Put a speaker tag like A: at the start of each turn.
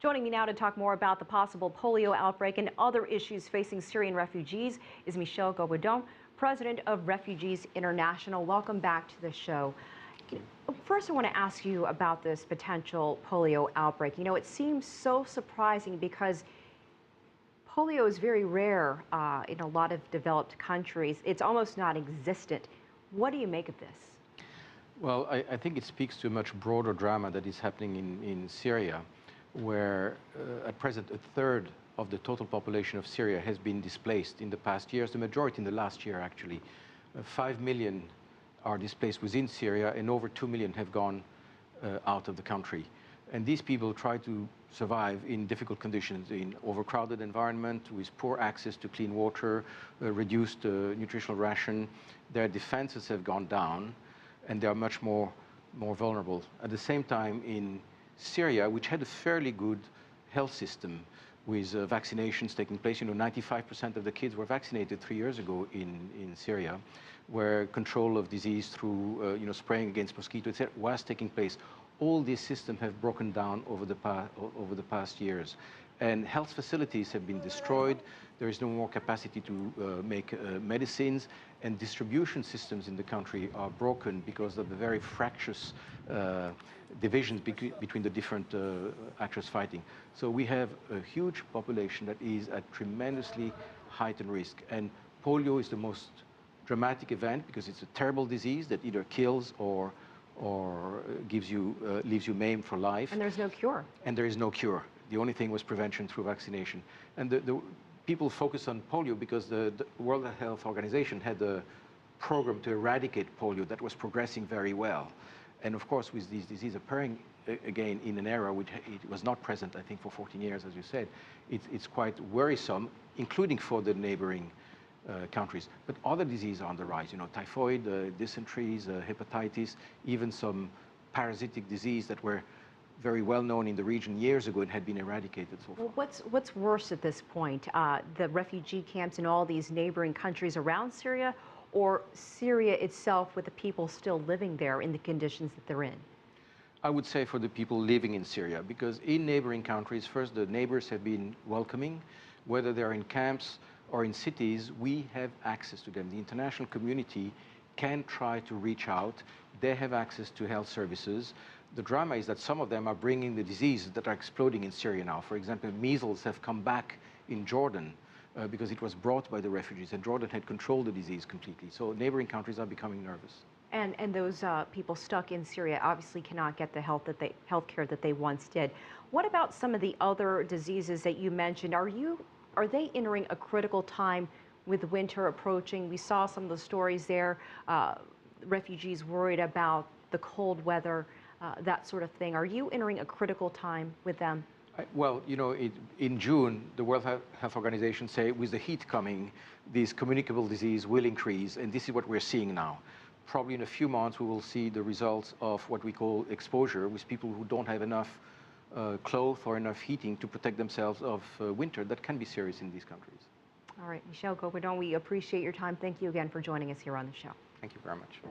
A: Joining me now to talk more about the possible polio outbreak and other issues facing Syrian refugees is Michel Gabaudan, president of Refugees International. Welcome back to the show. First, I want to ask you about this potential polio outbreak. You know, it seems so surprising because polio is very rare in a lot of developed countries. It's almost non-existent. What do you make of this?
B: Well, I think it speaks to a much broader drama that is happening in Syria, where at present a third of the total population of Syria has been displaced in the past years, the majority in the last year actually. 5 million are displaced within Syria and over 2 million have gone out of the country. And these people try to survive in difficult conditions, in overcrowded environment, with poor access to clean water, reduced nutritional ration. Their defenses have gone down and they are much more vulnerable. At the same time, in Syria, which had a fairly good health system with vaccinations taking place, 95% of the kids were vaccinated 3 years ago in Syria, where control of disease through spraying against mosquitoes, etc., was taking place. All these systems have broken down over the past years. And health facilities have been destroyed. There is no more capacity to make medicines, and distribution systems in the country are broken because of the very fractious divisions between the different actors fighting. So we have a huge population that is at tremendously heightened risk. And polio is the most dramatic event because it's a terrible disease that either kills or leaves you maimed for life.
A: And there's no cure.
B: And there is no cure. The only thing was prevention through vaccination. And the people focus on polio because the World Health Organization had a program to eradicate polio that was progressing very well. And of course, with this disease appearing again in an era which it was not present, I think, for 14 years, as you said, it's quite worrisome, including for the neighboring countries. But other diseases are on the rise, typhoid, dysenteries, hepatitis, even some parasitic disease that were very well known in the region years ago and had been eradicated so far.
A: Well, what's worse at this point? The refugee camps in all these neighboring countries around Syria, or Syria itself with the people still living there in the conditions that they're in?
B: I would say for the people living in Syria, because in neighboring countries, first, the neighbors have been welcoming. Whether they're in camps or in cities, we have access to them. The international community can try to reach out. They have access to health services. The drama is that some of them are bringing the diseases that are exploding in Syria now. For example, measles have come back in Jordan because it was brought by the refugees, and Jordan had controlled the disease completely. So neighboring countries are becoming nervous.
A: And those people stuck in Syria obviously cannot get the health care that they once did. What about some of the other diseases that you mentioned? Are they entering a critical time with winter approaching? We saw some of the stories there, refugees worried about the cold weather, that sort of thing. Are you entering a critical time with them?
B: Well, in June, the World Health Organization say with the heat coming, this communicable disease will increase, and this is what we're seeing now. Probably in a few months, we will see the results of what we call exposure with people who don't have enough clothes or enough heating to protect themselves of winter. That can be serious in these countries.
A: All right, Michel Gabaudan, we appreciate your time. Thank you again for joining us here on the show.
B: Thank you very much.